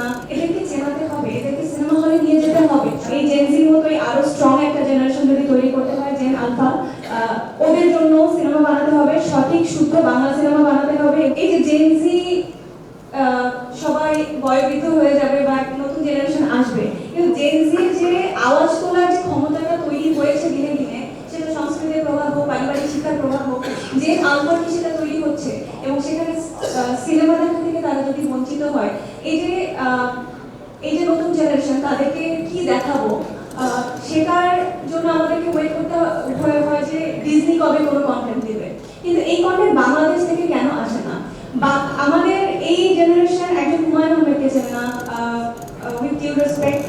না, এদেরকে চেনাতে হবে, এদেরকে সিনেমা হলে নিয়ে যেতে হবে। এই জেনজির মতোই আরো স্ট্রং একটা জেনারেশন যদি তৈরি করতে হয়, জেন আলফা, ওদের জন্য সিনেমা বানাতে হবে, সঠিক শুদ্ধ বাংলা সিনেমা বানাতে হবে। এই যে জেনজি সবাই বয়োবৃদ্ধ হয়ে যাবে বা নতুন জেনারেশন আসবে, কিন্তু জেনজির যে আওয়াজ তোলার যে ক্ষমতাটা তৈরি হয়েছে দিনে দিনে, সেটা সংস্কৃতির প্রভাব হোক, পারিবারিক শিক্ষার প্রভাব হোক, যে আলফা কি সেটা তৈরি হচ্ছে, এবং সেখানে সিনেমা দেখা থেকে তারা যদি বঞ্চিত হয়, এই যে নতুন জেনারেশন তাদেরকে কি দেখাবো, সেটার জন্য আমাদেরকে ওয়েট করতে হয় যে ডিজনি কবে কোনো কন্টেন্ট দিবে। কিন্তু এই কন্টেন্ট বাংলাদেশ থেকে কেন আসে না? বা আমাদের এই জেনারেশন একজন হুমায়ুন আহমেদকে চেনে না, উইথ ডিউ রেসপেক্ট,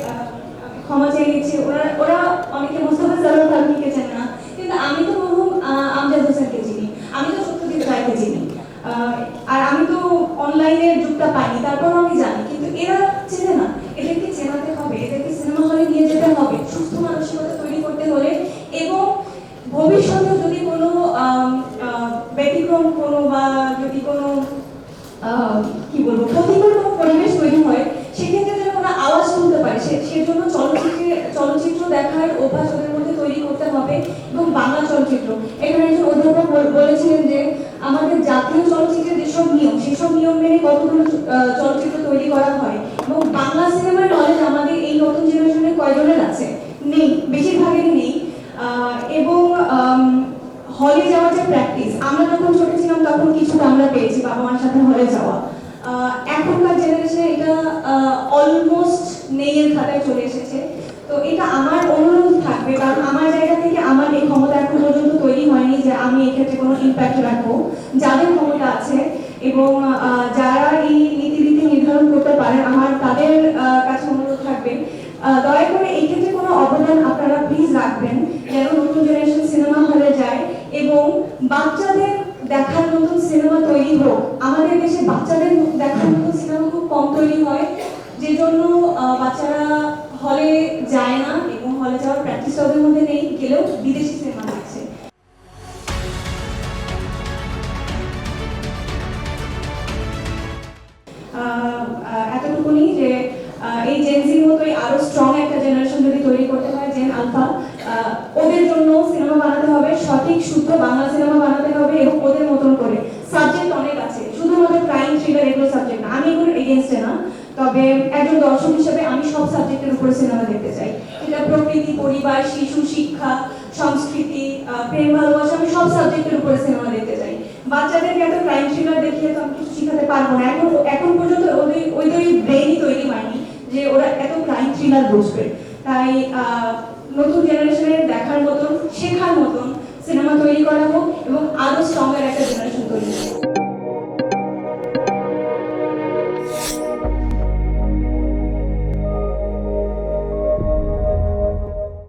ক্ষমা চেয়ে নিচ্ছি, ওরা অনেকে মোস্তফা সরোয়ার ফারুকীকে চেনে না, কিন্তু আমি তো মরহুম আমজাদ হোসেনকে চিনি, আমি তো সত্যজিৎ রায়কে চিনি, আর আমি তো অনলাইনের যুগটা পাইনি, তারপরও আমি জানি। কিন্তু এরা চেনে না, এদেরকে চেনাতে হবে, এদেরকে সিনেমা হলে নিয়ে যেতে হবে সুস্থ মানসিকতা তৈরি করতে হলে। এবং ভবিষ্যতে যদি কোনো ব্যতিক্রম কোনো বা যদি কোনো কি বলবো প্রতিকূল কোনো পরিবেশ তৈরি হয়, সেক্ষেত্রে যেন ওরা আওয়াজ তুলতে পারে, সেজন্য চলচ্চিত্র দেখার অভ্যাস ওদের মধ্যে তৈরি করতে হবে। এবং বাংলা চলচ্চিত্র, এখানে একজন অধ্যাপক বলেছিলেন যে আমাদের জাতীয় চলচ্চিত্রের যেসব নিয়ম, সেসব নিয়ম মেনে কতগুলো চলচ্চিত্র তৈরি করা হয়, এবং বাংলা সিনেমার নলেজ আমাদের এই নতুন জেনারেশনের কয়জনের আছে? নেই, বেশিরভাগেরই নেই। এবং হলে যাওয়ার যে প্র্যাকটিস, আমরা যখন ছোট ছিলাম তখন কিছুটা আমরা পেয়েছি বাবা মার সাথে হলে যাওয়া, এখনকার জেনারেশনে এটা অলমোস্ট নেই এর খাতায় চলে এসেছে। তো এটা আমার অনুরোধ থাকবে, কারণ আমার জায়গা থেকে আমার এই ক্ষমতা এখন পর্যন্ত তৈরি হয়নি যে আমি এক্ষেত্রে কোনো ইম্প্যাক্ট রাখবো। যাদের ক্ষমতা আছে এবং যারা এই নীতিনীতি নির্ধারণ করতে পারেন, আমার তাদের কাছে অনুরোধ থাকবে, দয়া করে এই ক্ষেত্রে কোনো অবদান আপনারা প্লিজ রাখবেন, যেন নতুন জেনারেশন সিনেমা হলে যায় এবং বাচ্চাদের দেখার নতুন সিনেমা তৈরি হোক। আমাদের দেশে বাচ্চাদের দেখার নতুন সিনেমা খুব কম তৈরি হয়, যে জন্য বাচ্চারা হলে যায় না এবং হলে যাওয়ার প্র্যাকটিস ওদের মধ্যে নেই, গেলেও বিদেশি সিনেমা দেখছে। এতটুকুনি যে এই জেনজির মতোই আরো স্ট্রং একটা জেনারেশন যদি তৈরি করতে হয়, জেন আলফা, ওদের জন্য সিনেমা বানাতে হবে, সঠিক শুদ্ধ বাংলা সিনেমা বানাতে হবে এবং ওদের মতন করে। সাবজেক্ট অনেক আছে, শুধুমাত্র ক্রাইম থ্রিলার এগুলো সাবজেক্ট না, আমি এগুলোর এগেইনস্টে না, তবে একজন দর্শক হিসেবে আমি সব সাবজেক্টের উপরে সিনেমা দেখতে চাই। এটা প্রকৃতি, পরিবার, শিশু, শিক্ষা, সংস্কৃতি, প্রেম, ভালোবাসা, আমি সব সাবজেক্টের উপরে সিনেমা দেখতে চাই। বাচ্চাদেরকে এত ক্রাইম থ্রিলার দেখিয়ে তো আমি কিছু শিখাতে পারবো না, এখন পর্যন্ত ওই ব্রেনই তৈরি হয়নি যে ওরা এত ক্রাইম থ্রিলার বুঝবে। তাই নতুন জেনারেশনের দেখার মতন, শেখার মতন সিনেমা তৈরি করা হোক এবং আরো স্ট্রঙ্গার একটা জেনারেশন তৈরি হোক।